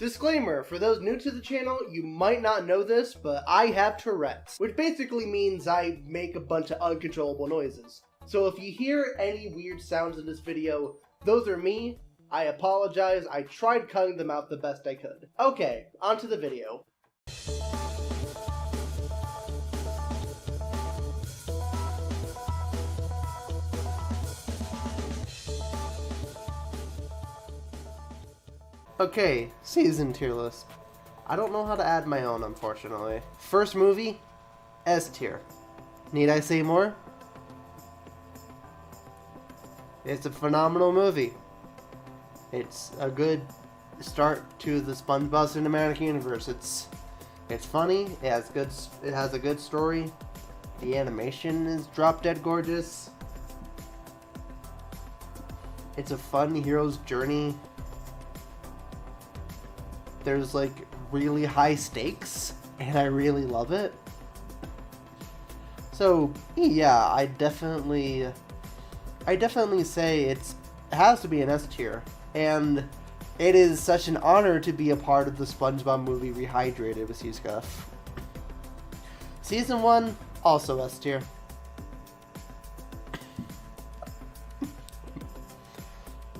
Disclaimer, for those new to the channel, you might not know this, but I have Tourette's, which basically means I make a bunch of uncontrollable noises. So if you hear any weird sounds in this video, those are me. I apologize, I tried cutting them out the best I could. Okay, on to the video. Okay, season tier list. I don't know how to add my own, unfortunately. First movie, S tier. Need I say more? It's a phenomenal movie. It's a good start to the SpongeBob cinematic universe. It's funny. It has a good story. The animation is drop dead gorgeous. It's a fun hero's journey. There's like really high stakes, and I really love it. So yeah, I definitely say it has to be an S tier, and it is such an honor to be a part of the SpongeBob movie Rehydrated with you, Scuff. Season 1, also S tier.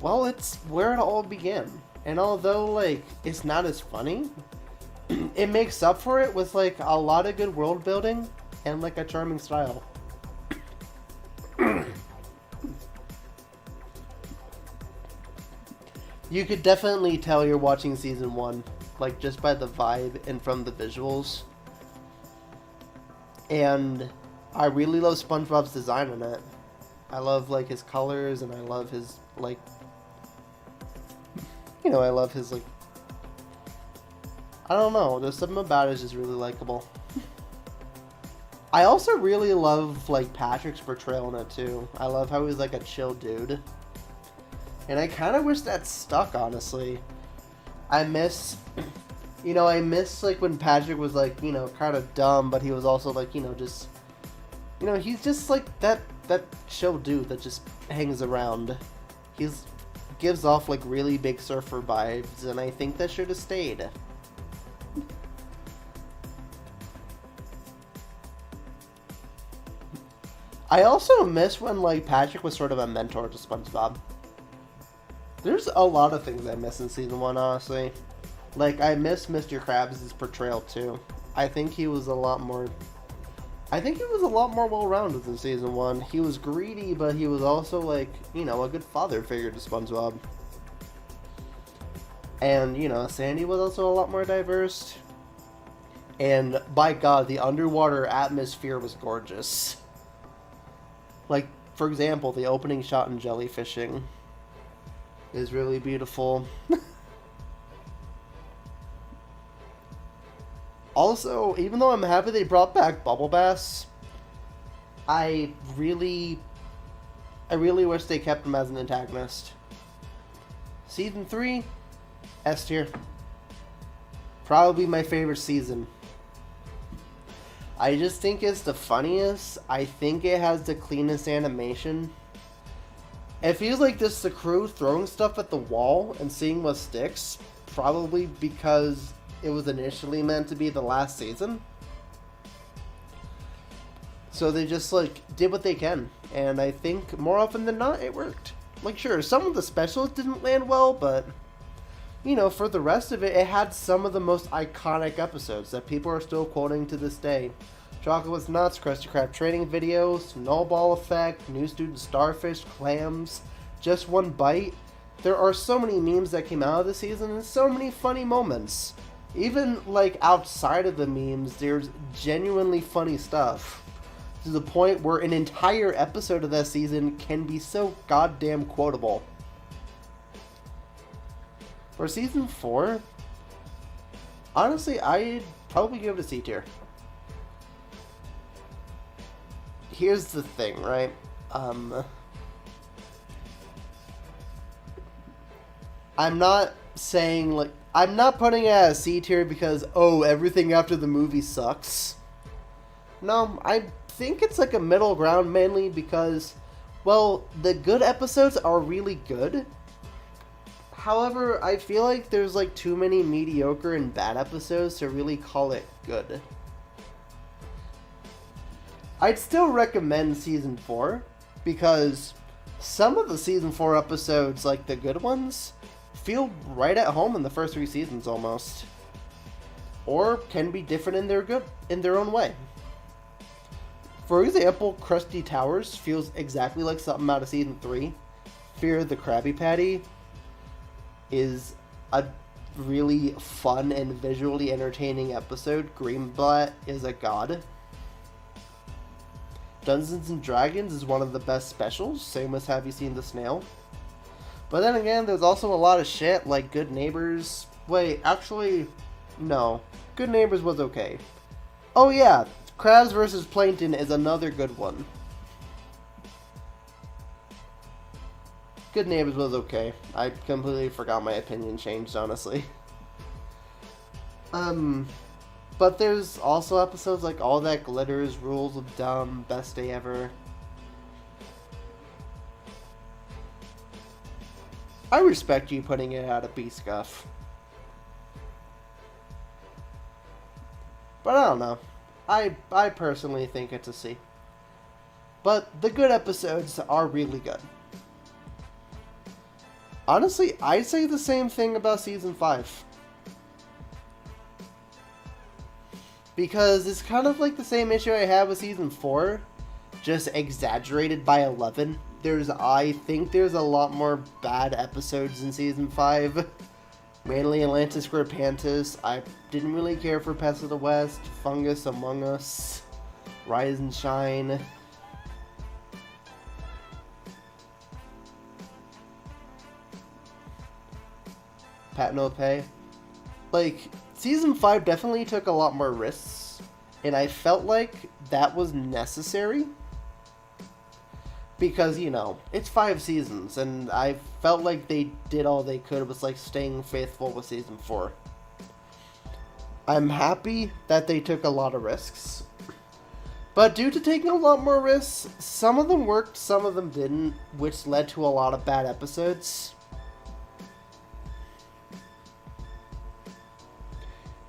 Well, it's where it all began. And although, like, it's not as funny, it makes up for it with, like, a lot of good world building and, like, a charming style. You could definitely tell you're watching season 1, like, just by the vibe and from the visuals. And I really love SpongeBob's design in it. I love, like, his colors, and I love his, like, I love his, like, I don't know, there's something about it that's just really likable. I also really love, like, Patrick's portrayal in it, too. I love how he's, like, a chill dude. And I kind of wish that stuck, honestly. I miss, like, when Patrick was, like, kind of dumb, but he was also, like, just, he's just, like, that chill dude that just hangs around. Gives off like really big surfer vibes, and I think that should have stayed. I also miss when like Patrick was sort of a mentor to SpongeBob. There's a lot of things I miss in season 1, honestly. Like, I miss Mr. Krabs' portrayal too. I think he was a lot more well-rounded in season 1. He was greedy, but he was also, like, a good father figure to SpongeBob. And, Sandy was also a lot more diverse. And, by God, the underwater atmosphere was gorgeous. Like, for example, the opening shot in jellyfishing is really beautiful. Also, even though I'm happy they brought back Bubble Bass, I really wish they kept him as an antagonist. Season 3, S tier. Probably my favorite season. I just think it's the funniest. I think it has the cleanest animation. It feels like this the crew throwing stuff at the wall and seeing what sticks, probably because it was initially meant to be the last season. So they just, like, did what they can. And I think more often than not, it worked. Like, sure, some of the specials didn't land well, but, for the rest of it, it had some of the most iconic episodes that people are still quoting to this day. Chocolate with Nuts, Krusty Krab training video, Snowball Effect, New Student Starfish, Clams, Just One Bite. There are so many memes that came out of the season and so many funny moments. Even, like, outside of the memes, there's genuinely funny stuff. To the point where an entire episode of that season can be so goddamn quotable. For season 4, honestly, I'd probably give it a C tier. Here's the thing, right? I'm not saying, like, I'm not putting it at a C tier because, oh, everything after the movie sucks. No, I think it's like a middle ground, mainly because, well, the good episodes are really good. However, I feel like there's like too many mediocre and bad episodes to really call it good. I'd still recommend season 4 because some of the season 4 episodes, like the good ones, feel right at home in the first 3 seasons almost. Or can be different in their own way. For example, Krusty Towers feels exactly like something out of season 3. Fear the Krabby Patty is a really fun and visually entertaining episode. Greenblatt is a god. Dungeons and Dragons is one of the best specials, same as Have You Seen the Snail? But then again, there's also a lot of shit like Good Neighbors. Wait, actually, no. Good Neighbors was okay. Oh yeah, Crabs vs. Plankton is another good one. Good Neighbors was okay. I completely forgot my opinion changed, honestly. But there's also episodes like All That Glitters, Rules of Dumb, Best Day Ever. I respect you putting it out of B-Scuff. But I don't know. I personally think it's a C. But the good episodes are really good. Honestly, I'd say the same thing about Season 5. Because it's kind of like the same issue I had with Season 4, just exaggerated by 11. I think there's a lot more bad episodes in Season 5. Mainly Atlantis Squarepantis. I didn't really care for Pets of the West, Fungus Among Us, Rise and Shine. Pat No Pay. Like, Season 5 definitely took a lot more risks, and I felt like that was necessary. Because, you know, it's 5 seasons, and I felt like they did all they could with, like, staying faithful with Season 4. I'm happy that they took a lot of risks. But due to taking a lot more risks, some of them worked, some of them didn't, which led to a lot of bad episodes.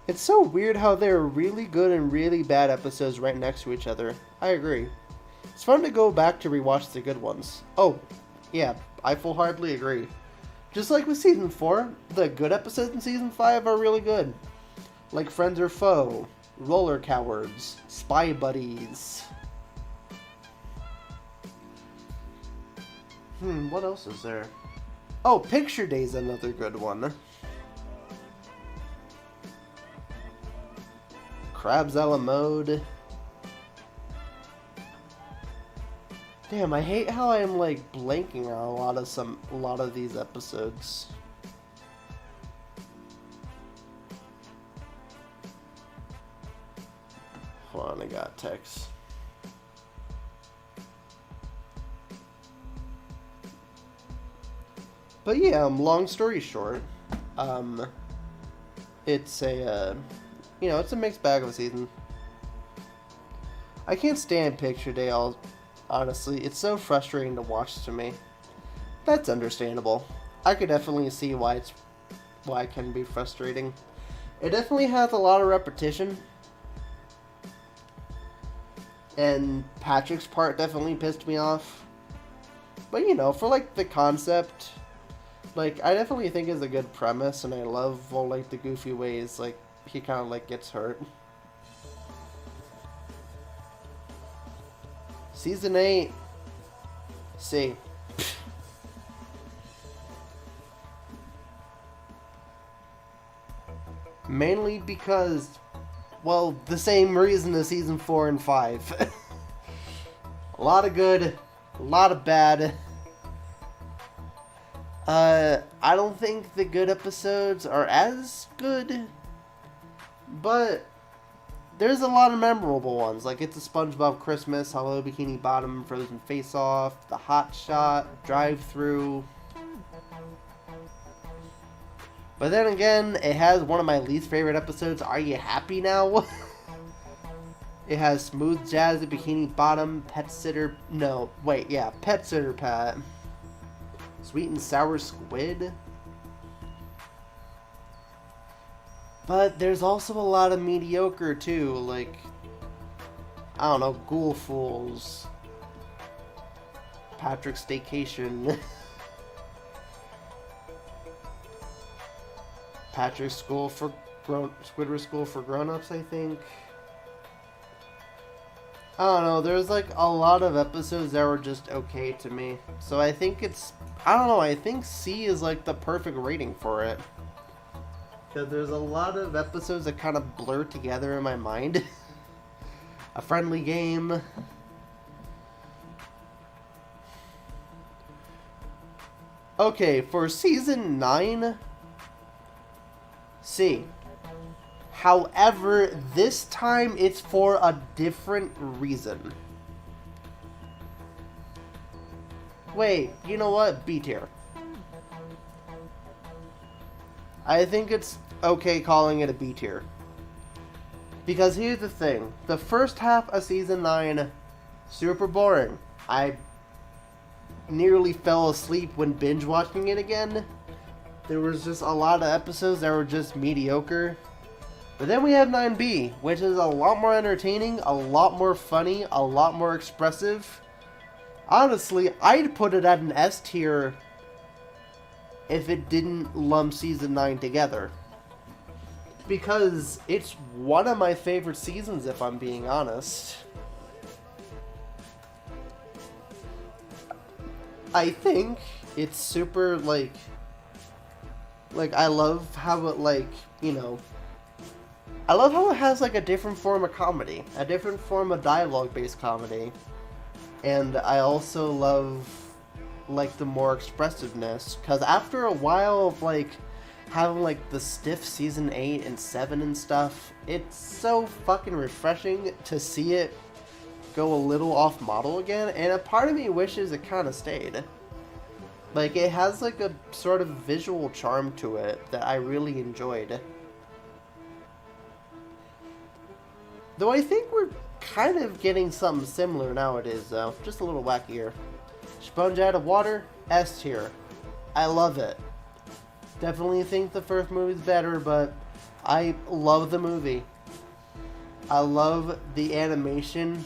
It's so weird how there are really good and really bad episodes right next to each other. I agree. It's fun to go back to rewatch the good ones. Oh, yeah, I full-heartedly agree. Just like with Season 4, the good episodes in Season 5 are really good. Like Friends or Foe, Roller Cowards, Spy Buddies. What else is there? Oh, Picture Day's another good one. Crabs a la mode. Damn, I hate how I'm like blanking on a lot of these episodes. Hold on, I got text. But yeah, long story short, it's a it's a mixed bag of a season. I can't stand Picture Day, honestly. It's so frustrating to watch to me. That's understandable. I could definitely see why it can be frustrating. It definitely has a lot of repetition. And Patrick's part definitely pissed me off. But for like the concept, like I definitely think it's a good premise, and I love all like the goofy ways like he kind of like gets hurt. Season 8, C. Mainly because, well, the same reason as Season 4 and 5. A lot of good, a lot of bad. I don't think the good episodes are as good, but there's a lot of memorable ones, like It's a SpongeBob Christmas, Hello Bikini Bottom, Frozen Face Off, The Hot Shot, Drive Thru. But then again, it has one of my least favorite episodes, Are You Happy Now? It has Smooth Jazz at Bikini Bottom, Pet Sitter Pat, Sweet and Sour Squid. But there's also a lot of mediocre too, like, I don't know, Ghoul Fools, Patrick's Staycation, Patrick's School for Squidward School for Grown-Ups, I think. I don't know, there's like a lot of episodes that were just okay to me. So I think I don't know, I think C is like the perfect rating for it. Because there's a lot of episodes that kind of blur together in my mind. A Friendly Game. Okay, for season 9, C. However, this time it's for a different reason. Wait, you know what? B tier. I think it's okay calling it a B tier. Because here's the thing. The first half of season 9, super boring. I nearly fell asleep when binge watching it again. There was just a lot of episodes that were just mediocre. But then we have 9B, which is a lot more entertaining, a lot more funny, a lot more expressive. Honestly, I'd put it at an S tier if it didn't lump season 9 together. Because it's one of my favorite seasons, if I'm being honest. I think it's super, like I love how it, like, you know, I love how it has, like, a different form of comedy, a different form of dialogue-based comedy. And I also love, like, the more expressiveness, because after a while of, like, having, like, the stiff season 8 and 7 and stuff, it's so fucking refreshing to see it go a little off model again, and a part of me wishes it kind of stayed. Like, it has, like, a sort of visual charm to it that I really enjoyed. Though I think we're kind of getting something similar nowadays, though. Just a little wackier. Sponge Out of Water, S tier. I love it. Definitely think the first movie's better, but I love the movie. I love the animation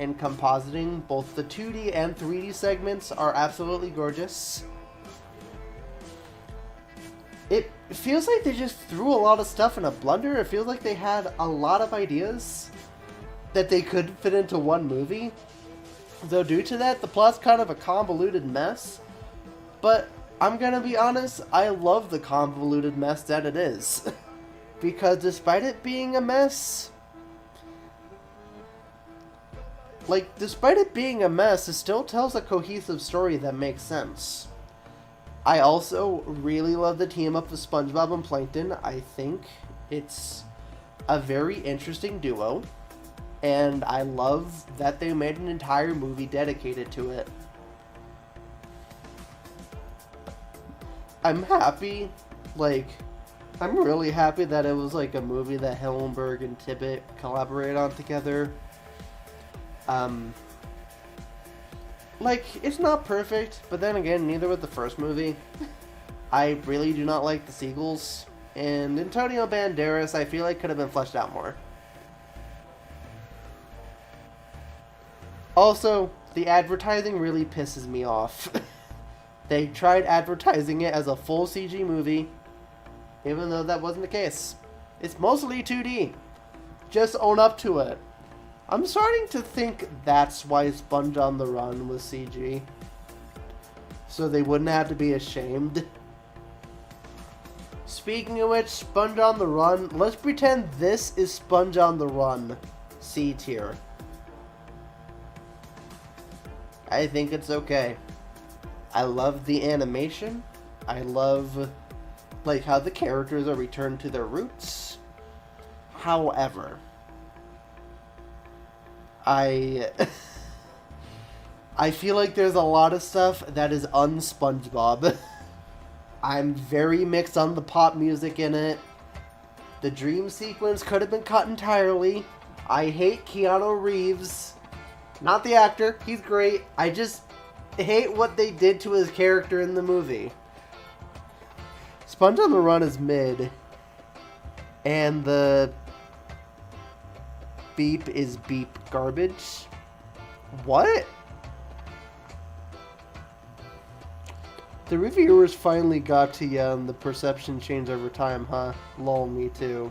and compositing. Both the 2D and 3D segments are absolutely gorgeous. It feels like they just threw a lot of stuff in a blender. It feels like they had a lot of ideas that they could fit into one movie. Though due to that, the plot's kind of a convoluted mess. But I'm gonna be honest, I love the convoluted mess that it is. Because despite it being a mess, it still tells a cohesive story that makes sense. I also really love the team up of SpongeBob and Plankton. I think it's a very interesting duo, and I love that they made an entire movie dedicated to it. I'm happy, I'm really happy that it was like a movie that Hillenburg and Tibbet collaborated on together. It's not perfect, but then again, neither was the first movie. I really do not like the seagulls, and Antonio Banderas, I feel like could have been fleshed out more. Also, the advertising really pisses me off. They tried advertising it as a full CG movie, even though that wasn't the case. It's mostly 2D. Just own up to it. I'm starting to think that's why Sponge on the Run was CG. So they wouldn't have to be ashamed. Speaking of which, Sponge on the Run, let's pretend this is Sponge on the Run. C tier. I think it's okay. I love the animation. I love, how the characters are returned to their roots. However, I feel like there's a lot of stuff that is un-SpongeBob. I'm very mixed on the pop music in it. The dream sequence could have been cut entirely. I hate Keanu Reeves. Not the actor, he's great. I just hate what they did to his character in the movie. Sponge on the Run is mid. And the beep is beep garbage. What? The reviewers finally got to you on the perception change over time, huh? Lol, me too.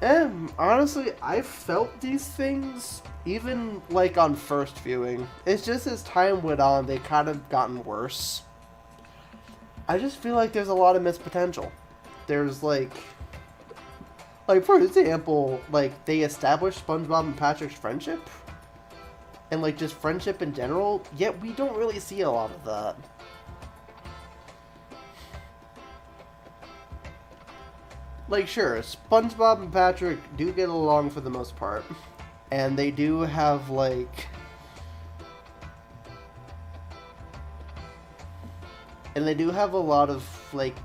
And honestly, I felt these things even like on first viewing. It's just as time went on, they kind of gotten worse. I just feel like there's a lot of missed potential. There's like for example, like they established SpongeBob and Patrick's friendship. And like just friendship in general, yet we don't really see a lot of that. Like sure, SpongeBob and Patrick do get along for the most part. And they do have like... And they do have a lot of like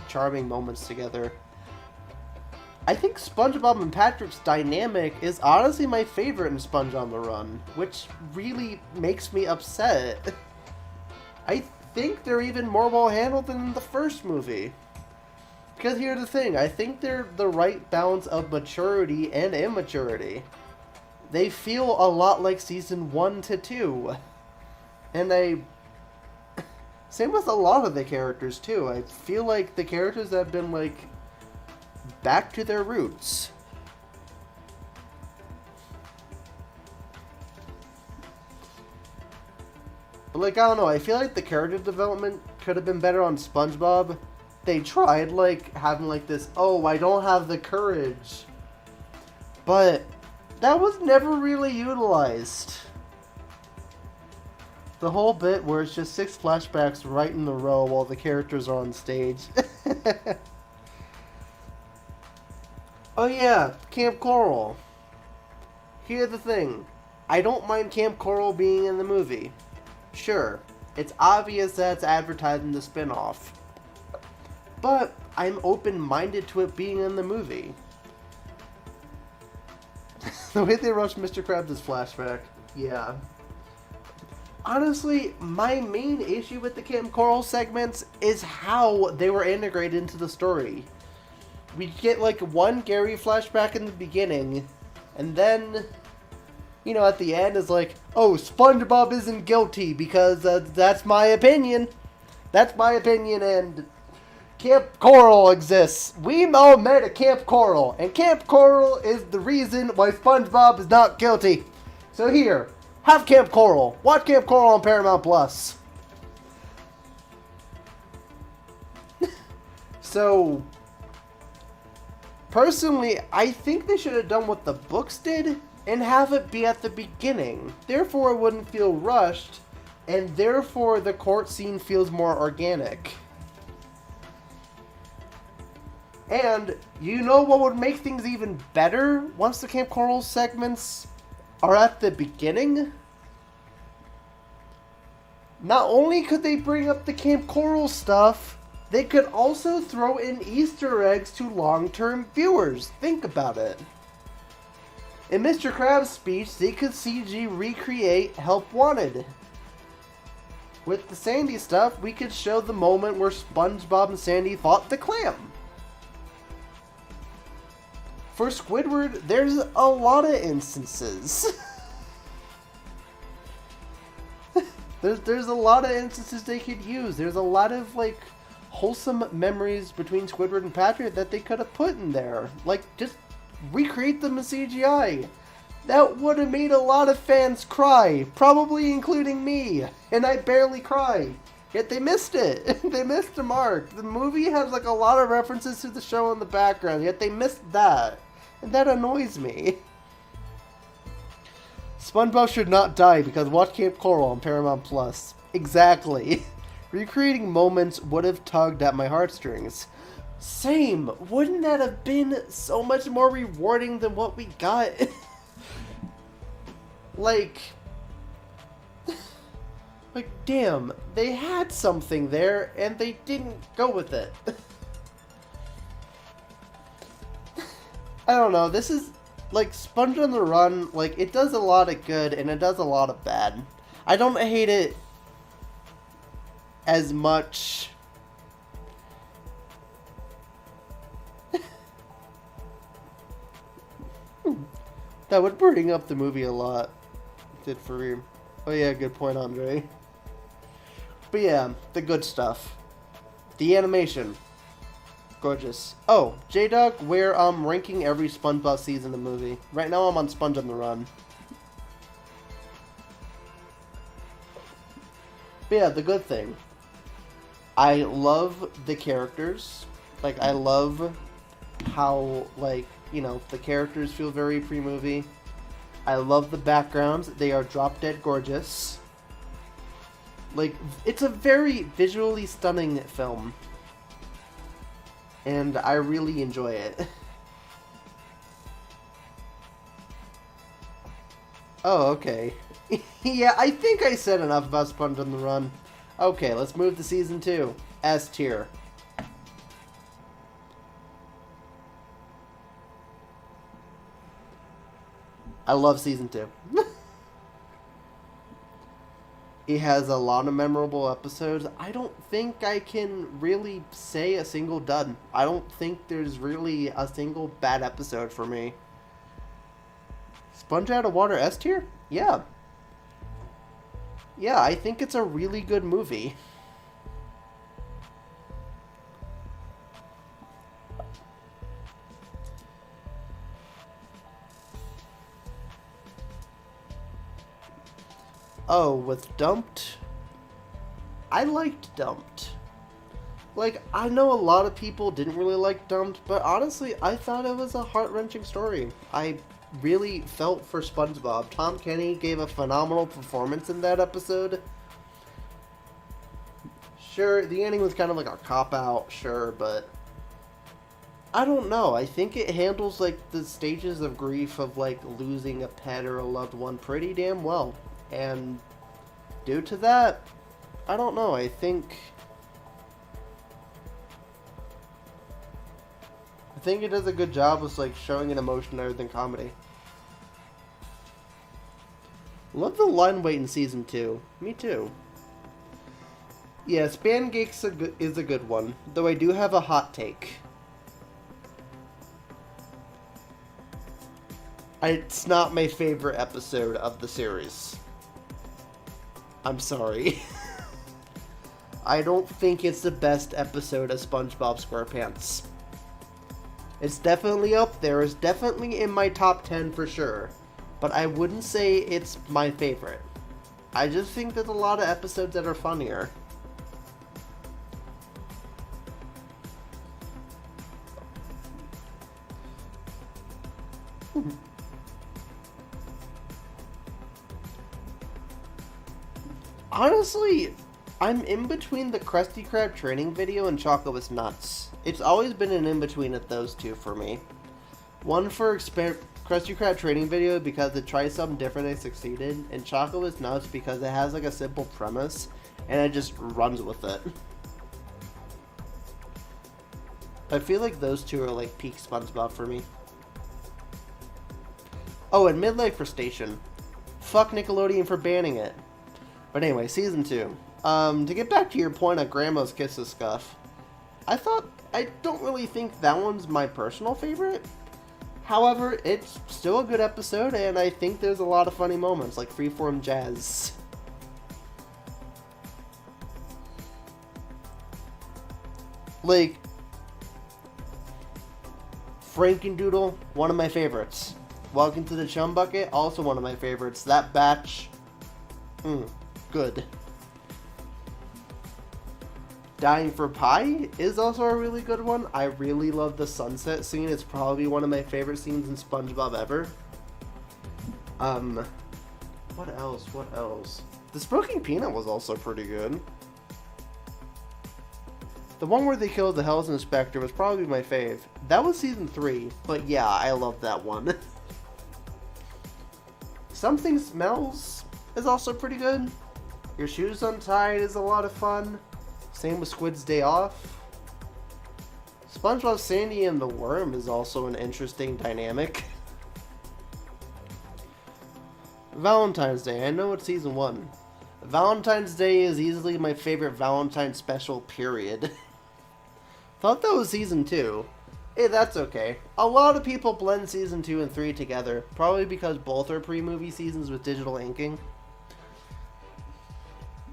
charming moments together. I think SpongeBob and Patrick's dynamic is honestly my favorite in Sponge on the Run, which really makes me upset. I think they're even more well handled than the first movie. Because here's the thing, I think they're the right balance of maturity and immaturity. They feel a lot like season 1 to 2. And same with a lot of the characters too. I feel like the characters have been like back to their roots. But like, I don't know, I feel like the character development could have been better on SpongeBob. They tried like having like this, oh, I don't have the courage. But that was never really utilized. The whole bit where it's just 6 flashbacks right in a row while the characters are on stage. Oh yeah, Camp Coral. Here's the thing. I don't mind Camp Coral being in the movie. Sure, it's obvious that it's advertising the spin-off. But I'm open-minded to it being in the movie. The way they rushed Mr. Krabs' flashback. Yeah. Honestly, my main issue with the Camp Coral segments is how they were integrated into the story. We get like one Gary flashback in the beginning, and then, you know, at the end is like, oh, SpongeBob isn't guilty because that's my opinion. That's my opinion, and Camp Coral exists. We all met at Camp Coral, and Camp Coral is the reason why SpongeBob is not guilty. So here, have Camp Coral. Watch Camp Coral on Paramount Plus. So, personally, I think they should have done what the books did and have it be at the beginning. Therefore, it wouldn't feel rushed, and therefore the court scene feels more organic. And you know what would make things even better once the Camp Coral segments are at the beginning? Not only could they bring up the Camp Coral stuff, they could also throw in Easter eggs to long-term viewers. Think about it. In Mr. Krabs' speech, they could CG recreate Help Wanted. With the Sandy stuff, we could show the moment where SpongeBob and Sandy fought the clam. For Squidward, there's a lot of instances. There's a lot of instances they could use. There's a lot of, like, wholesome memories between Squidward and Patrick that they could have put in there. Like, just recreate them in CGI. That would have made a lot of fans cry, probably including me, and I barely cry. Yet they missed it. They missed the mark. The movie has like a lot of references to the show in the background, yet they missed that. And that annoys me. SpongeBob should not die because watch Camp Coral on Paramount Plus. Exactly. Recreating moments would have tugged at my heartstrings. Same. Wouldn't that have been so much more rewarding than what we got? Like, damn, they had something there and they didn't go with it. I don't know, this is, like, Sponge on the Run, like, it does a lot of good and it does a lot of bad. I don't hate it as much That would bring up the movie a lot. It did for you. Oh yeah, good point, Andre. But yeah, the good stuff. The animation. Gorgeous. Oh, J-Dog, we're ranking every SpongeBob season of the movie. Right now I'm on Sponge on the Run. But yeah, the good thing. I love the characters. Like, I love how, like, you know, the characters feel very pre-movie. I love the backgrounds. They are drop-dead gorgeous. Like, it's a very visually stunning film. And I really enjoy it. Oh, okay. Yeah, I think I said enough about Sponge on the Run. Okay, let's move to Season 2. S tier. I love Season 2. It has a lot of memorable episodes. I don't think I can really say a single dud. I don't think there's really a single bad episode for me. Sponge Out of Water S tier? Yeah. Yeah, I think it's a really good movie. Oh, with Dumped? I liked Dumped. Like, I know a lot of people didn't really like Dumped, but honestly, I thought it was a heart-wrenching story. I really felt for SpongeBob. Tom Kenny gave a phenomenal performance in that episode. Sure, the ending was kind of like a cop-out, sure, but I don't know. I think it handles, like, the stages of grief of, like, losing a pet or a loved one pretty damn well. And due to that, I don't know, I think it does a good job of, like, showing an emotion other than comedy. Love the line weight in Season 2. Me too. Yeah, Spangeeks is a good one, though I do have a hot take. It's not my favorite episode of the series. I'm sorry. I don't think it's the best episode of SpongeBob SquarePants. It's definitely up there. It's definitely in my top 10 for sure. But I wouldn't say it's my favorite. I just think there's a lot of episodes that are funnier. Honestly, I'm in between the Krusty Krab training video and Chocolate with Nuts. It's always been an in-between of those two for me. One for Krusty Krab training video because it tries something different and succeeded, and Chocolate with Nuts because it has like a simple premise, and it just runs with it. I feel like those two are like peak SpongeBob for me. Oh, and Midlife for Station. Fuck Nickelodeon for banning it. But anyway, Season 2. To get back to your point of Grandma's Kisses Scuff, I don't really think that one's my personal favorite. However, it's still a good episode, and I think there's a lot of funny moments, like Freeform Jazz. Like, Frankendoodle, one of my favorites. Welcome to the Chum Bucket, also one of my favorites. That batch, good. Dying for Pie is also a really good one. I really love the sunset scene. It's probably one of my favorite scenes in SpongeBob ever. What else? The Smoking Peanut was also pretty good. The one where they killed the Hell's Inspector was probably my fave. That was Season 3, but yeah, I love that one. Something Smells is also pretty good. Your Shoes Untied is a lot of fun. Same with Squid's Day Off. SpongeBob, Sandy, and the Worm is also an interesting dynamic. Valentine's Day. I know it's Season 1. Valentine's Day is easily my favorite Valentine's special, period. Thought that was Season 2. Hey, that's okay. A lot of people blend season 2 and 3 together, probably because both are pre-movie seasons with digital inking.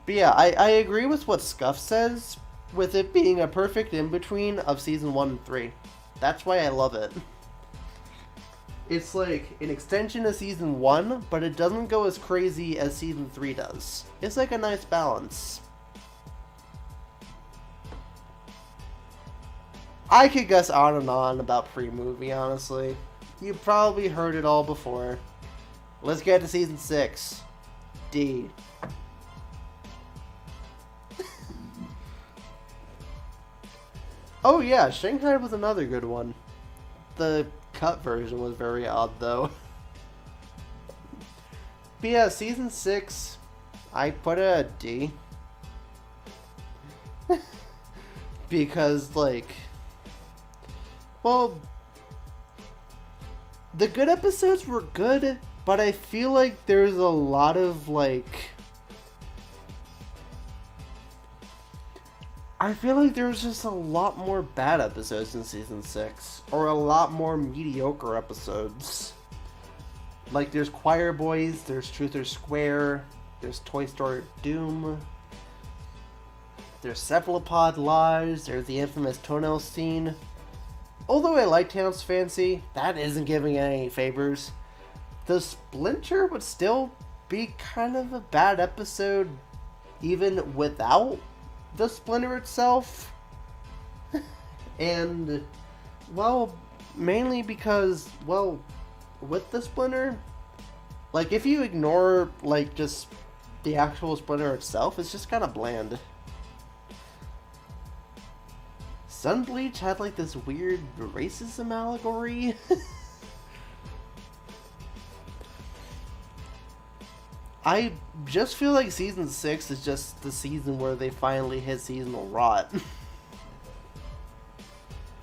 But yeah, I agree with what Scuff says, with it being a perfect in-between of season 1 and 3. That's why I love it. It's like an extension of season 1, but it doesn't go as crazy as season 3 does. It's like a nice balance. I could guess on and on about pre-movie, honestly. You've probably heard it all before. Let's get to season 6. D. Oh yeah, Shanghai was another good one. The cut version was very odd, though. But yeah, season 6, I put it at D. Because, like... Well... The good episodes were good, but I feel like there's a lot of, like... I feel like there's just a lot more bad episodes in season 6. Or a lot more mediocre episodes. Like, there's Choir Boys, there's Truth or Square, there's Toy Story Doom, there's Cephalopod Lies, there's the infamous toenail scene. Although I like Towns Fancy, that isn't giving it any favors. The Splinter would still be kind of a bad episode, even without the Splinter itself. And, well, mainly because, well, with the Splinter, like, if you ignore, like, just the actual Splinter itself, it's just kind of bland. Sunbleach had, like, this weird racism allegory. I just feel like season 6 is just the season where they finally hit seasonal rot.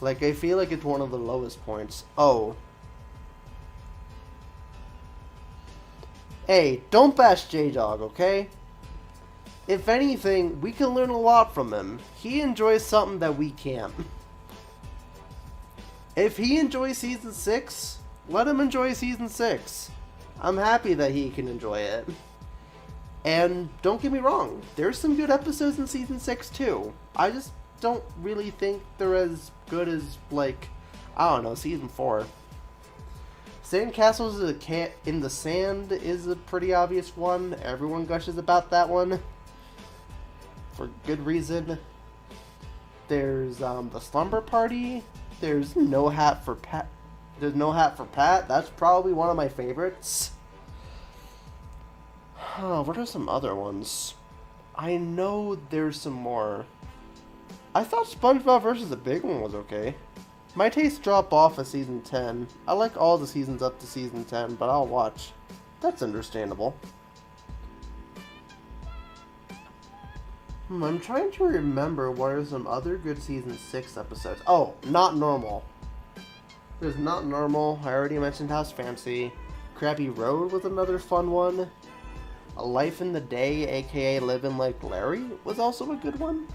Like, I feel like it's one of the lowest points. Oh. Hey, don't bash J-Dog, okay? If anything, we can learn a lot from him. He enjoys something that we can't. If he enjoys season 6, let him enjoy season 6. I'm happy that he can enjoy it. And don't get me wrong, there's some good episodes in season 6 too. I just don't really think they're as good as, like, I don't know, season 4. Sandcastles in the Sand is a pretty obvious one. Everyone gushes about that one. For good reason. There's the Slumber Party. There's No Hat for Pat. There's No Hat for Pat. That's probably one of my favorites. What are some other ones? I know there's some more. I thought SpongeBob vs. the Big One was okay. My tastes drop off at season 10. I like all the seasons up to season 10, but I'll watch. That's understandable. I'm trying to remember what are some other good season 6 episodes. Oh, Not Normal. There's Not Normal. I already mentioned House Fancy. Krabby Road was another fun one. A Life in the Day, aka Living Like Larry, was also a good one.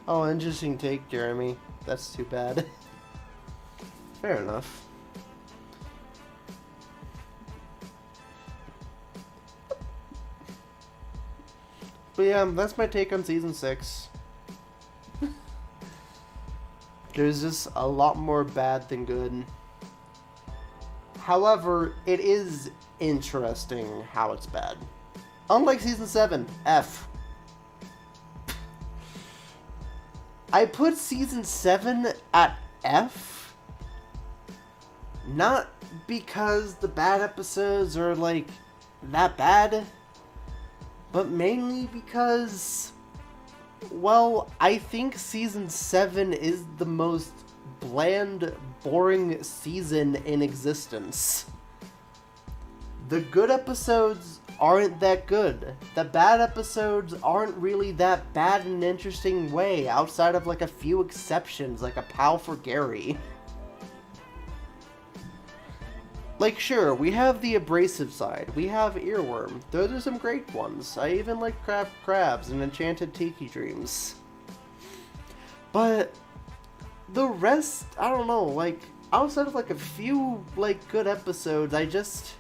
Oh, interesting take, Jeremy. That's too bad. Fair enough. But yeah, that's my take on season 6. There's just a lot more bad than good. However, it is interesting how it's bad. Unlike season 7, F. I put season 7 at F, not because the bad episodes are, like, that bad, but mainly because, well, I think season 7 is the most bland, boring season in existence. The good episodes aren't that good. The bad episodes aren't really that bad in an interesting way, outside of, like, a few exceptions, like A Pal for Gary. Like, sure, we have the abrasive side. We have Earworm. Those are some great ones. I even like Crabs and Enchanted Tiki Dreams. But the rest, I don't know, like, outside of like a few like good episodes, I just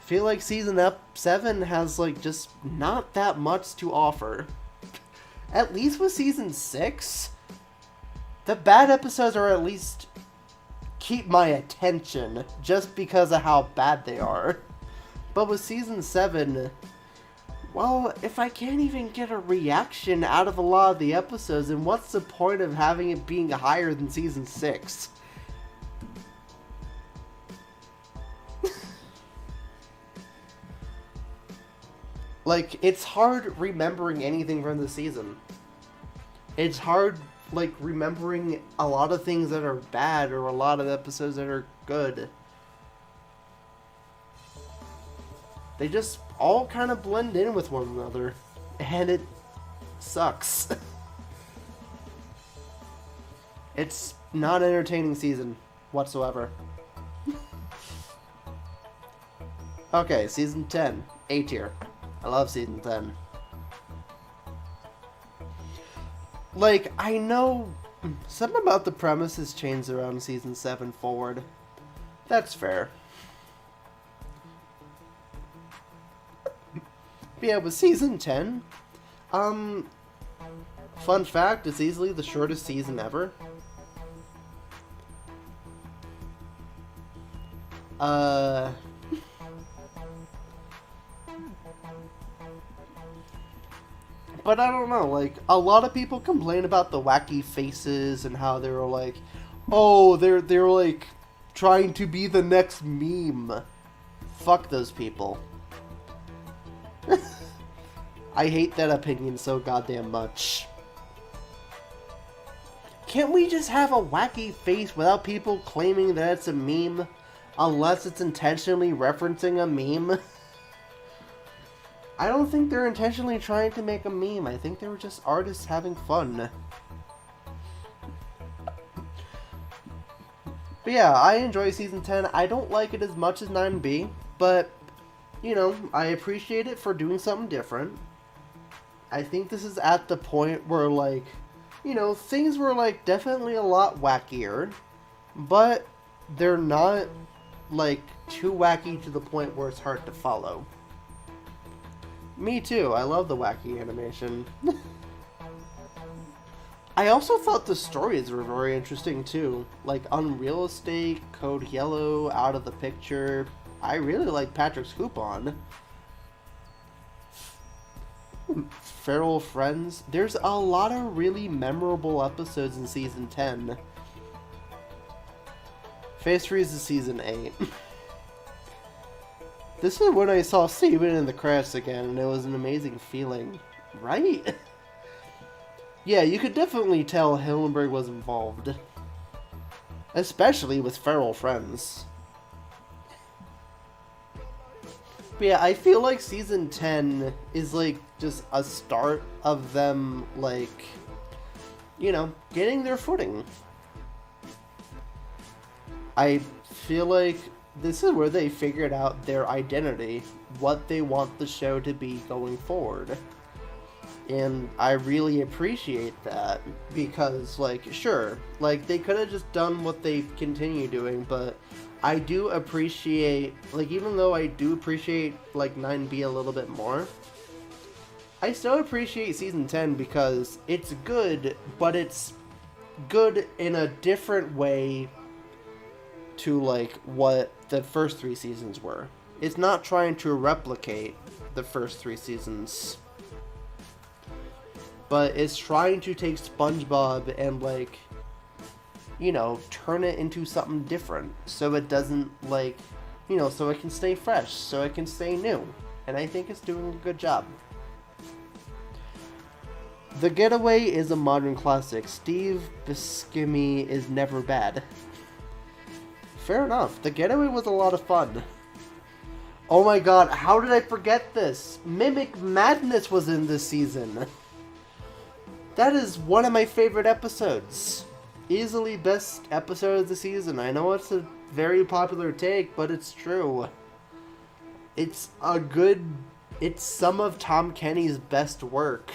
feel like season 7 has like just not that much to offer. At least with season 6, the bad episodes are at least keep my attention just because of how bad they are. But with season 7, well, if I can't even get a reaction out of a lot of the episodes, then what's the point of having it being higher than season 6? Like, it's hard remembering anything from the season. It's hard, like, remembering a lot of things that are bad or a lot of episodes that are good. They just all kind of blend in with one another, and it sucks. It's not an entertaining season whatsoever. Okay, season 10, A tier. I love season 10. Like, I know something about the premise has changed around season 7 forward. That's fair. But yeah, with season 10, fun fact, it's easily the shortest season ever. But I don't know, like, a lot of people complain about the wacky faces and how they were like, oh, they're like trying to be the next meme. Fuck those people. I hate that opinion so goddamn much. Can't we just have a wacky face without people claiming that it's a meme? Unless it's intentionally referencing a meme? I don't think they're intentionally trying to make a meme. I think they were just artists having fun. But yeah, I enjoy season 10. I don't like it as much as 9B, but, you know, I appreciate it for doing something different. I think this is at the point where, like, you know, things were, like, definitely a lot wackier, but they're not, like, too wacky to the point where it's hard to follow. Me too, I love the wacky animation. I also thought the stories were very interesting too. Like Unreal Estate, Code Yellow, Out of the Picture. I really like Patrick's Coupon. Feral Friends. There's a lot of really memorable episodes in season 10. Face Freeze is season 8. This is when I saw Steven in the credits again, and it was an amazing feeling. Right? Yeah, you could definitely tell Hillenberg was involved. Especially with Feral Friends. But yeah, I feel like season 10 is like just a start of them, like, you know, getting their footing. I feel like this is where they figured out their identity, what they want the show to be going forward. And I really appreciate that, because, like, sure, like, they could have just done what they continue doing, but I do appreciate, like, even though I do appreciate, like, 9B a little bit more, I still appreciate season 10 because it's good, but it's good in a different way to, like, what the first 3 seasons were. It's not trying to replicate the first 3 seasons, but it's trying to take SpongeBob and, like, you know, turn it into something different, so it doesn't, like, you know, so it can stay fresh, so it can stay new, and I think it's doing a good job. The Getaway is a modern classic. Steve Buscemi is never bad. Fair enough. The Getaway was a lot of fun. Oh my god, how did I forget this? Mimic Madness was in this season. That is one of my favorite episodes. Easily best episode of the season. I know it's a very popular take, but it's true. It's some of Tom Kenny's best work.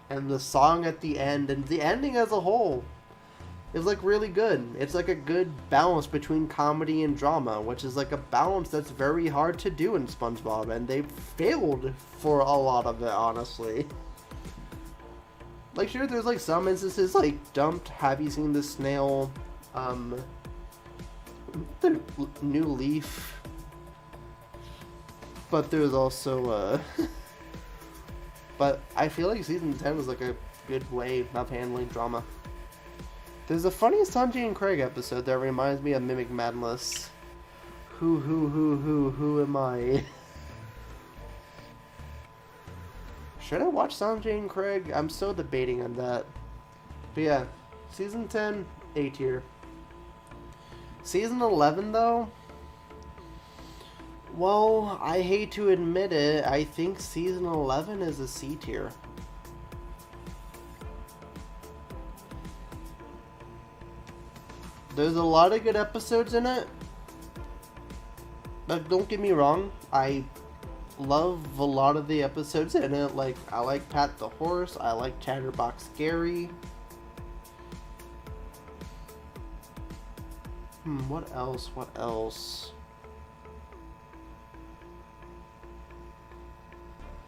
And the song at the end, and the ending as a whole. is like really good. It's like a good balance between comedy and drama, which is like a balance that's very hard to do in SpongeBob, and they failed for a lot of it, honestly. Like, sure, there's like some instances like dumped. Have you seen the snail? The new leaf. But there's also but I feel like season 10 was like a good way of handling drama. There's a funny Sanjay and Craig episode that reminds me of Mimic Madness. Who am I? Should I watch Sanjay and Craig? I'm still debating on that. But yeah, season 10, A tier. Season 11 though? Well, I hate to admit it, I think season 11 is a C tier. There's a lot of good episodes in it. But don't get me wrong, I love a lot of the episodes in it. Like, I like Pat the Horse, I like Chatterbox Gary. What else?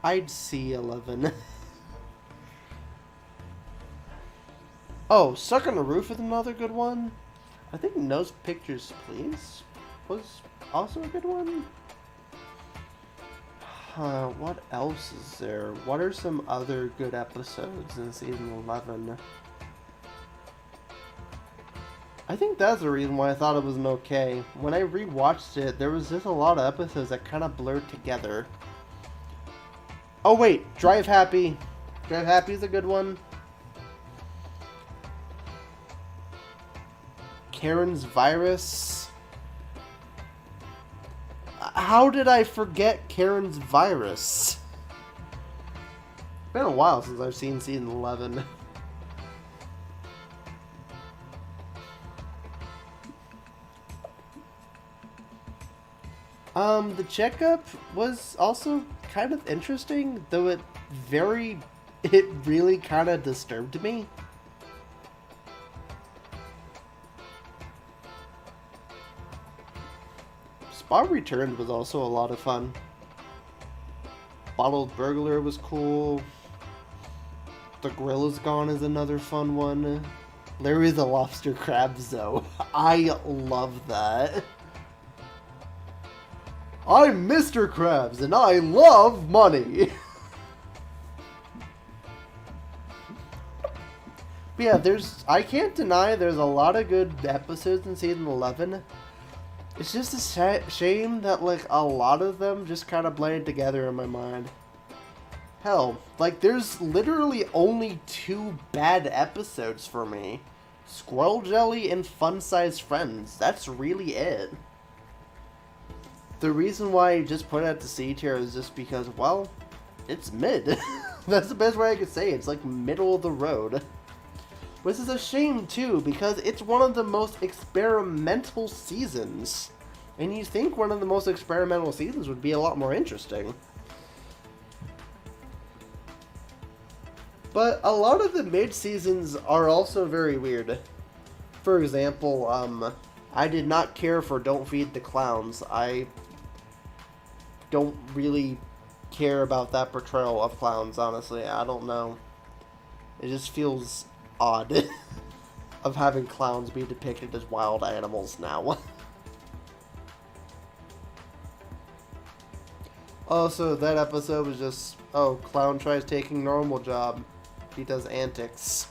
I'd see 11. Oh, Stuck on the Roof is another good one. I think Nose Pictures, Please was also a good one. What else is there? What are some other good episodes in season 11? I think that's the reason why I thought it was an okay. When I rewatched it, there was just a lot of episodes that kind of blurred together. Oh wait, Drive Happy. Drive Happy is a good one. Karen's Virus. How did I forget Karen's Virus? It's been a while since I've seen season 11. The checkup was also kind of interesting, though it really kind of disturbed me. Spa Returned was also a lot of fun. Bottled Burglar was cool. The Grill is Gone is another fun one. Larry the Lobster Crabs, though. I love that. I'm Mr. Krabs, and I love money! But yeah, I can't deny there's a lot of good episodes in season 11. It's just a shame that, like, a lot of them just kind of blend together in my mind. Hell, like, there's literally only 2 bad episodes for me. Squirrel Jelly and Fun Size Friends. That's really it. The reason why I just put it at the C tier is just because, well, it's mid. That's the best way I could say it. It's like middle of the road. Which is a shame too, because it's one of the most experimental seasons. And you think one of the most experimental seasons would be a lot more interesting. But a lot of the mid-seasons are also very weird. For example, I did not care for Don't Feed the Clowns. I don't really care about that portrayal of clowns, honestly. I don't know. It just feels odd of having clowns be depicted as wild animals now. Also, that episode was just, oh, clown tries taking normal job. He does antics.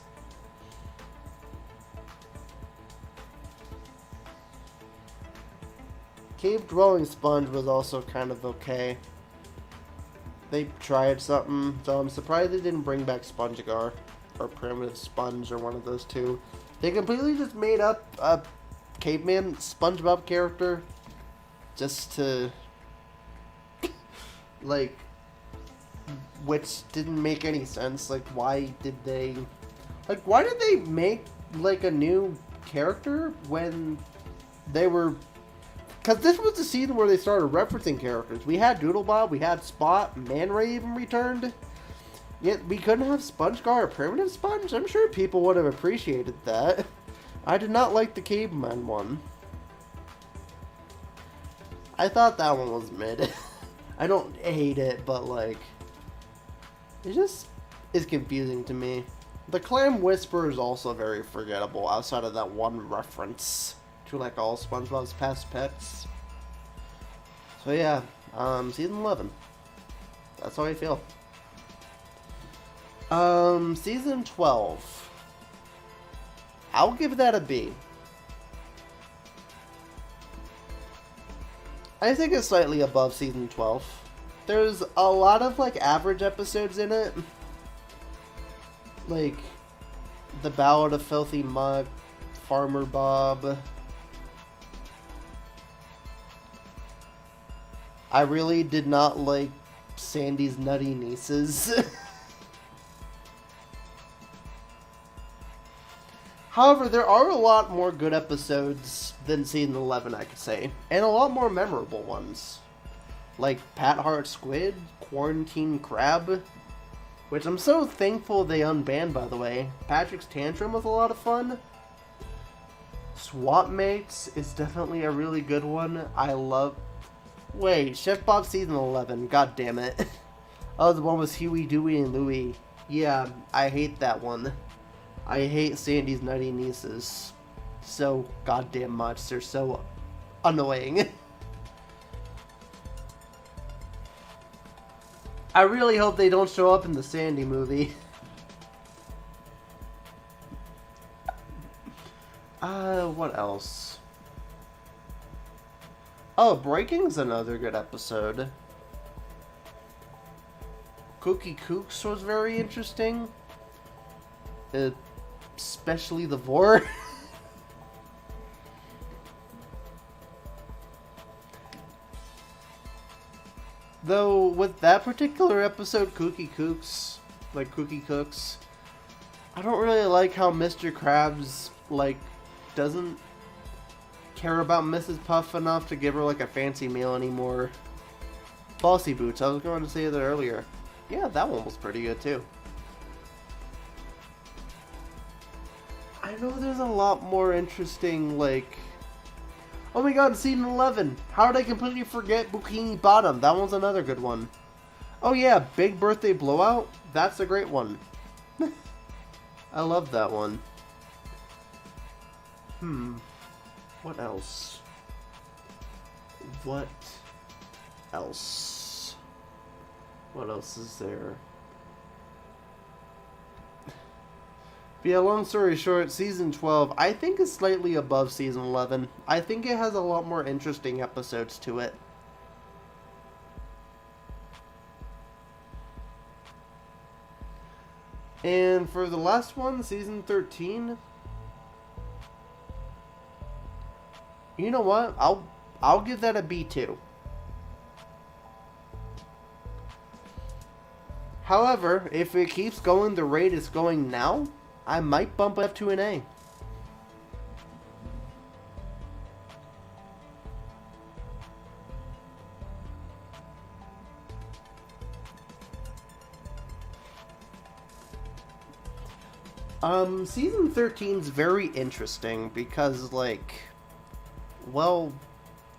Cave Dwelling Sponge was also kind of okay. They tried something, so I'm surprised they didn't bring back SpongeGar. Or Primitive Sponge, or one of those two. They completely just made up a caveman SpongeBob character. Just to... like... which didn't make any sense. Like, why did they... like, why did they make, like, a new character when they were... because this was the season where they started referencing characters. We had Doodlebob, we had Spot, Man Ray even returned. Yet we couldn't have SpongeGar or Primitive Sponge? I'm sure people would have appreciated that. I did not like the caveman one. I thought that one was mid. I don't hate it, but like, it just is confusing to me. The Clam Whisperer is also very forgettable outside of that one reference to like all SpongeBob's past pets. So yeah, season 11. That's how I feel. Season 12. I'll give that a B. I think it's slightly above season 12. There's a lot of like average episodes in it. Like The Ballad of Filthy Mug, Farmer Bob. I really did not like Sandy's Nutty Nieces. However, there are a lot more good episodes than season 11, I could say. And a lot more memorable ones. Like Pat Hart Squid, Quarantine Crab, which I'm so thankful they unbanned, by the way. Patrick's Tantrum was a lot of fun. Swap Mates is definitely a really good one. I love... Wait, Chef Bob season 11, god damn it. Oh, the one with Huey, Dewey, and Louie. Yeah, I hate that one. I hate Sandy's Nutty Nieces so goddamn much. They're so annoying. I really hope they don't show up in the Sandy movie. What else? Oh, Breaking's another good episode. Cookie Kooks was very interesting. Especially the Vor. Though, with that particular episode, Cookie Kooks, like Cookie Cooks, I don't really like how Mr. Krabs, like, doesn't care about Mrs. Puff enough to give her, like, a fancy meal anymore. Bossy Boots, I was going to say that earlier. Yeah, that one was pretty good, too. I know there's a lot more interesting, like... Oh my god, season 11! How did I completely forget Bikini Bottom? That one's another good one. Oh yeah, Big Birthday Blowout? That's a great one. I love that one. What else? What else? What else is there? But yeah, long story short, season 12, I think is slightly above season 11. I think it has a lot more interesting episodes to it. And for the last one, season 13, you know what? I'll give that a B too. However, if it keeps going the rate it's going now, I might bump it up to an A. Season 13 is very interesting because, like, well,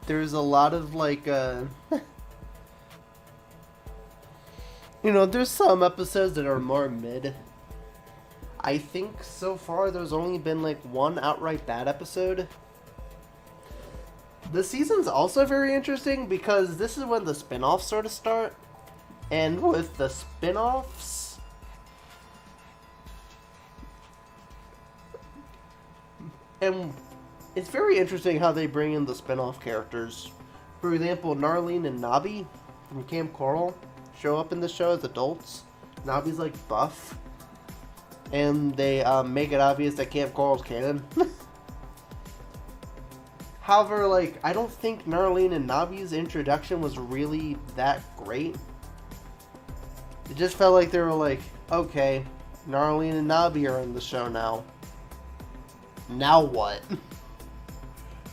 there's a lot of, like, you know, there's some episodes that are more mid. I think so far there's only been like one outright bad episode. The season's also very interesting because this is when the spin-offs sort of start. And with the spin-offs, and it's very interesting how they bring in the spin-off characters. For example, Narlene and Nobby from Camp Coral show up in the show as adults. Nobby's like buff. And they make it obvious that Camp Coral's canon. However, like, I don't think Narlene and Nobby's introduction was really that great. It just felt like they were like, okay, Narlene and Nobby are in the show now. Now what?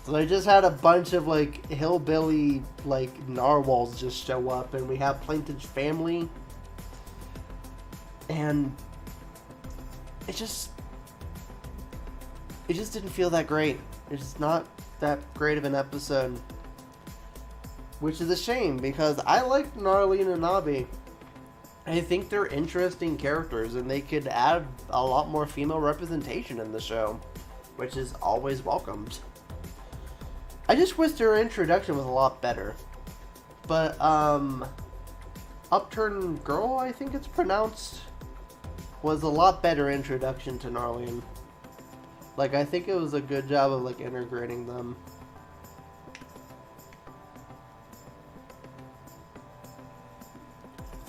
So they just had a bunch of, like, hillbilly, like, narwhals just show up, and we have Plankton's family. And... it just... it just didn't feel that great. It's just not that great of an episode. Which is a shame, because I like Narlene and Navi. I think they're interesting characters, and they could add a lot more female representation in the show, which is always welcomed. I just wish their introduction was a lot better. But, Upturned Girl, I think it's pronounced, was a lot better introduction to Narlene. Like, I think it was a good job of, like, integrating them.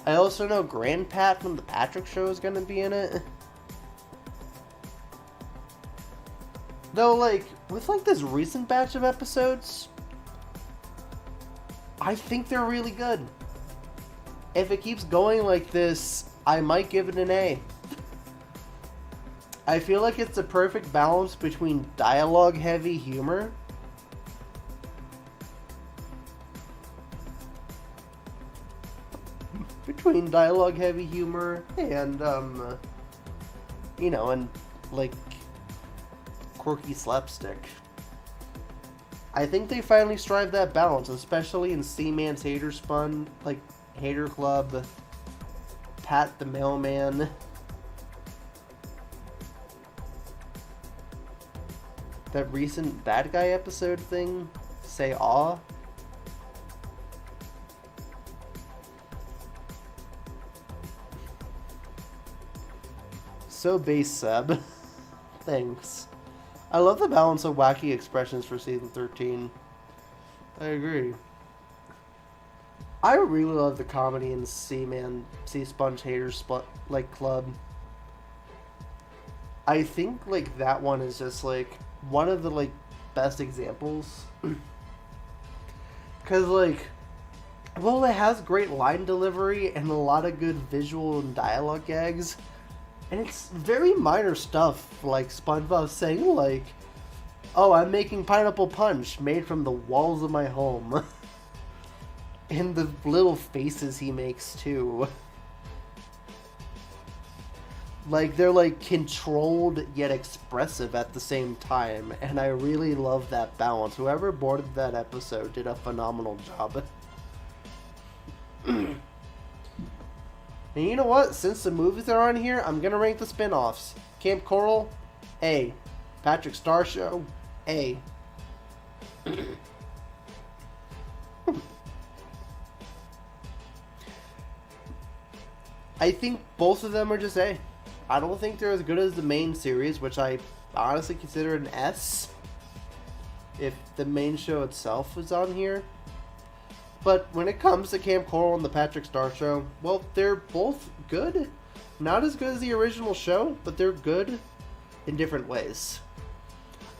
I also know Grandpat from the Patrick Show is gonna be in it. Though, like, with, like, this recent batch of episodes, I think they're really good. If it keeps going like this, I might give it an A. I feel like it's a perfect balance between dialogue-heavy humor and, you know, and, like, quirky slapstick. I think they finally strive that balance, especially in Seaman's Hater Spun, like, Hater Club, Pat the Mailman. That recent bad guy episode thing, Say Aw. So base, Seb. Thanks. I love the balance of wacky expressions for season 13. I agree. I really love the comedy in Sea Sponge Haters like Club. I think like that one is just like one of the like best examples. Cause like, well, it has great line delivery and a lot of good visual and dialogue gags. And it's very minor stuff, like SpongeBob saying like, "Oh, I'm making pineapple punch made from the walls of my home." And the little faces he makes too. Like, they're like controlled yet expressive at the same time, and I really love that balance. Whoever boarded that episode did a phenomenal job. And you know what? Since the movies are on here, I'm gonna rank the spin-offs. Camp Coral, A. Patrick Star Show, A. I think both of them are just A. I don't think they're as good as the main series, which I honestly consider an S, if the main show itself was on here. But when it comes to Camp Coral and the Patrick Star Show, well, they're both good. Not as good as the original show, but they're good in different ways.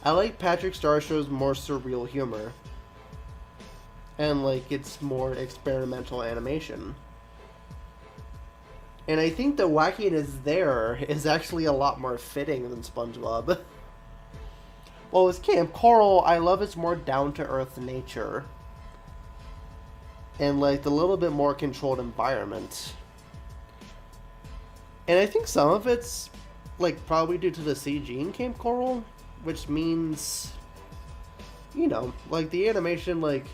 I like Patrick Star Show's more surreal humor. And, like, it's more experimental animation. And I think the wackiness there is actually a lot more fitting than SpongeBob. Well, with Camp Coral, I love its more down-to-earth nature. And, like, the little bit more controlled environment. And I think some of it's, like, probably due to the CG in Camp Coral, which means, you know, like, the animation, like,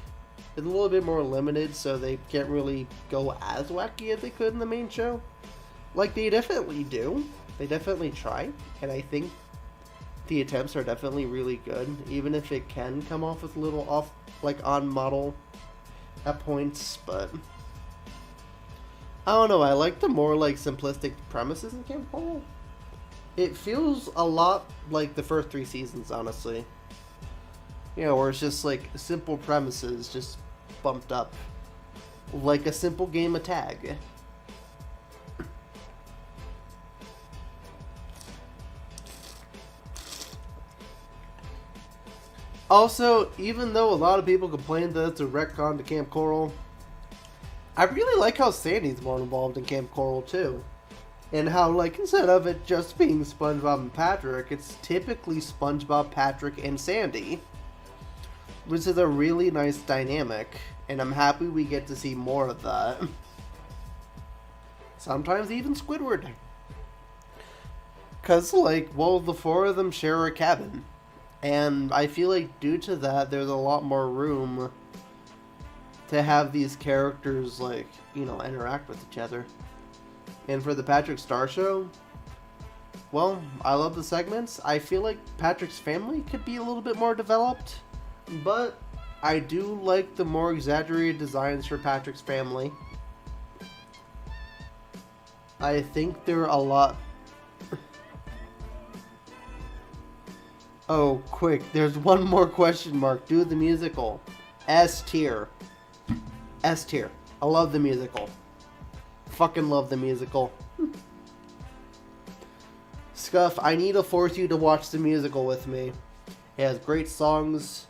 is a little bit more limited, so they can't really go as wacky as they could in the main show. Like, they definitely do. They definitely try, and I think the attempts are definitely really good, even if it can come off as a little off, like, on model at points, but I don't know, I like the more, like, simplistic premises in Camp Coral. It feels a lot like the first 3 seasons, honestly. You know, where it's just, like, simple premises just bumped up. Like a simple game of tag. Also, even though a lot of people complain that it's a retcon to Camp Coral, I really like how Sandy's more involved in Camp Coral too. And how, like, instead of it just being SpongeBob and Patrick, it's typically SpongeBob, Patrick, and Sandy. Which is a really nice dynamic, and I'm happy we get to see more of that. Sometimes even Squidward. Because, like, well, the four of them share a cabin. And I feel like due to that, there's a lot more room to have these characters, like, you know, interact with each other. And for the Patrick Star Show, well, I love the segments. I feel like Patrick's family could be a little bit more developed. But I do like the more exaggerated designs for Patrick's family. I think they're a lot... Oh, quick, there's one more question mark. Do the musical. S tier. S tier. I love the musical. Fucking love the musical. Scuff, I need to force you to watch the musical with me. It has great songs.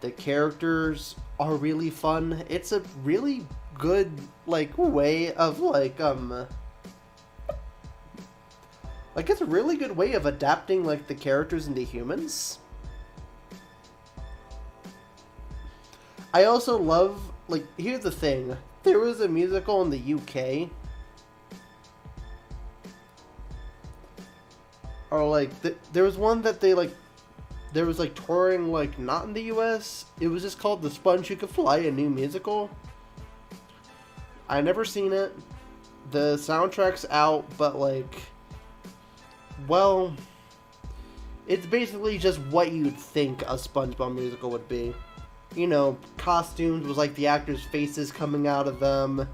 The characters are really fun. It's a really good, like, way of, like, it's a really good way of adapting, like, the characters into humans. I also love, like, here's the thing. There was a musical in the UK. Or, like, there was one that they, like, there was, like, touring, like, not in the US. It was just called The Sponge Who Could Fly, a new musical. I never seen it. The soundtrack's out, but, like... Well, it's basically just what you'd think a SpongeBob musical would be. You know, costumes was like the actors' faces coming out of them.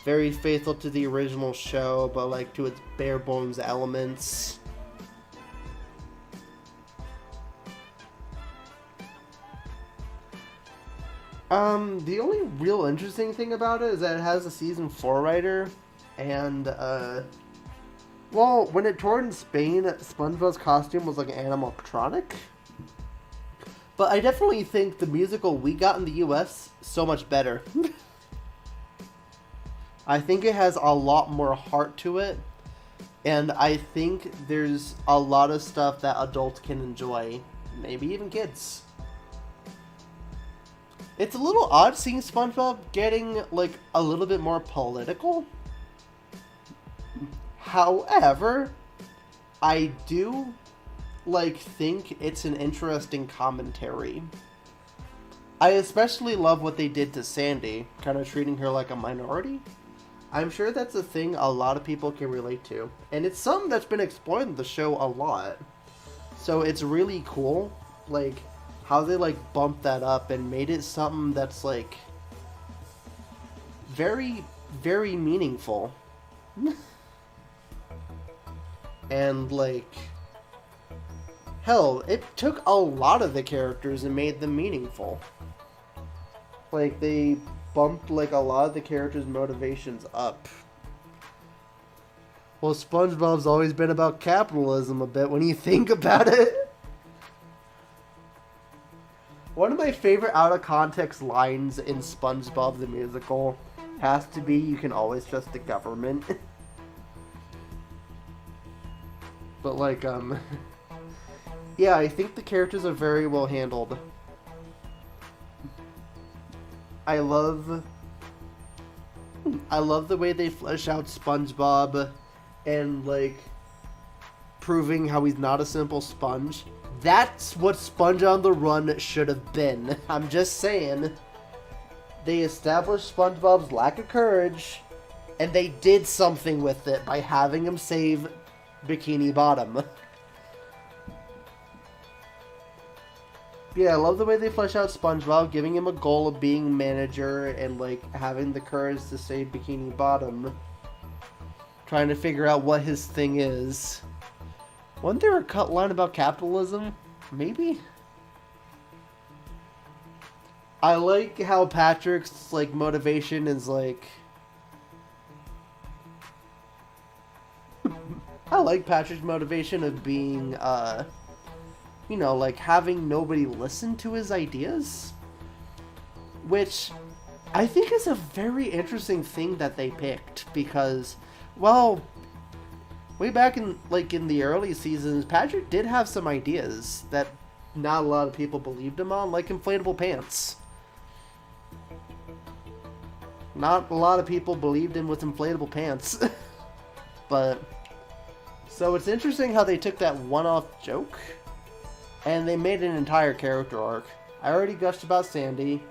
Very faithful to the original show, but like to its bare bones elements. The only real interesting thing about it is that it has a season 4 writer, and, well, when it toured in Spain, SpongeBob's costume was like an animatronic. But I definitely think the musical we got in the US so much better. I think it has a lot more heart to it. And I think there's a lot of stuff that adults can enjoy. Maybe even kids. It's a little odd seeing SpongeBob getting, like, a little bit more political. However, I do, like, think it's an interesting commentary. I especially love what they did to Sandy, kind of treating her like a minority. I'm sure that's a thing a lot of people can relate to. And it's something that's been explored in the show a lot. So it's really cool, like, how they, like, bumped that up and made it something that's, like, very, very meaningful. And, like, hell, it took a lot of the characters and made them meaningful. Like, they bumped, like, a lot of the characters' motivations up. Well, SpongeBob's always been about capitalism a bit when you think about it. One of my favorite out-of-context lines in SpongeBob the Musical has to be, "You can always trust the government." But, like, yeah, I think the characters are very well handled. I love the way they flesh out SpongeBob and, like, proving how he's not a simple sponge. That's what Sponge on the Run should have been. I'm just saying. They established SpongeBob's lack of courage, and they did something with it by having him save Bikini Bottom. Yeah, I love the way they flesh out SpongeBob, giving him a goal of being manager and, like, having the courage to save Bikini Bottom. Trying to figure out what his thing is. Wasn't there a cut line about capitalism? Maybe? I like how Patrick's, like, motivation is, like... I like Patrick's motivation of being, you know, like, having nobody listen to his ideas. Which I think is a very interesting thing that they picked, because, well, way back in, like, in the early seasons, Patrick did have some ideas that not a lot of people believed him on, like inflatable pants. Not a lot of people believed him with inflatable pants. But So it's interesting how they took that one-off joke and they made an entire character arc. I already gushed about Sandy.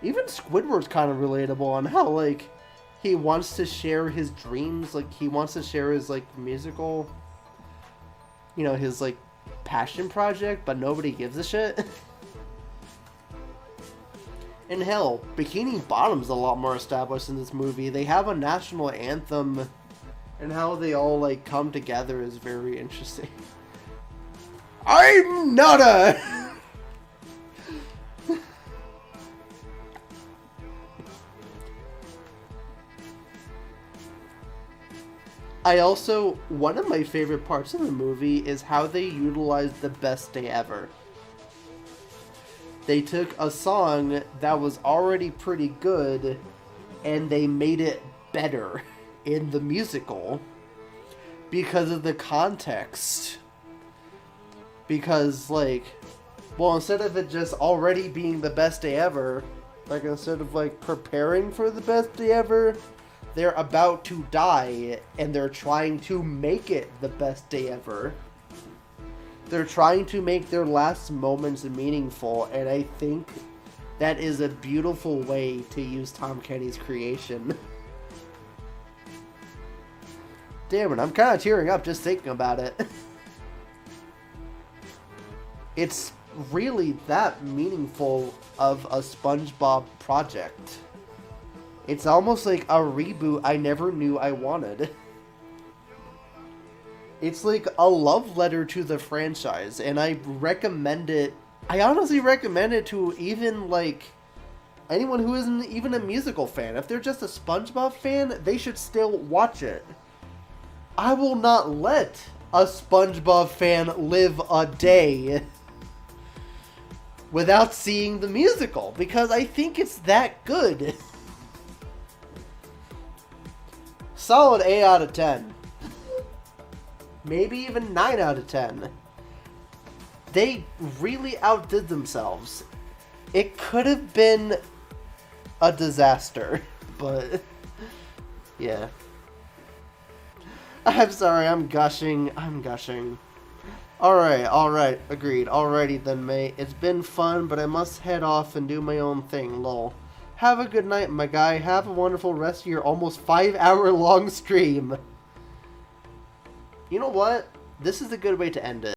Even Squidward's kind of relatable on how, like, he wants to share his dreams. Like, he wants to share his, like, musical, you know, his, like, passion project, but nobody gives a shit. And hell, Bikini Bottom's a lot more established in this movie. They have a national anthem, and how they all, like, come together is very interesting. I'm not a... one of my favorite parts of the movie is how they utilized the best day ever. They took a song that was already pretty good and they made it better in the musical because of the context. Because, like, well, instead of it just already being the best day ever, like, instead of, like, preparing for the best day ever, they're about to die, and they're trying to make it the best day ever. They're trying to make their last moments meaningful, and I think that is a beautiful way to use Tom Kenny's creation. Damn it, I'm kind of tearing up just thinking about it. It's really that meaningful of a SpongeBob project. It's almost like a reboot I never knew I wanted. It's like a love letter to the franchise, and I recommend it. I honestly recommend it to even, like, anyone who isn't even a musical fan. If they're just a SpongeBob fan, they should still watch it. I will not let a SpongeBob fan live a day without seeing the musical, because I think it's that good. Solid 8 out of 10. Maybe even 9 out of 10. They really outdid themselves. It could have been a disaster, but yeah. I'm sorry, I'm gushing. Alright, agreed. Alrighty then, mate. It's been fun, but I must head off and do my own thing, lol. Have a good night, my guy. Have a wonderful rest of your almost 5-hour long stream. You know what? This is a good way to end it.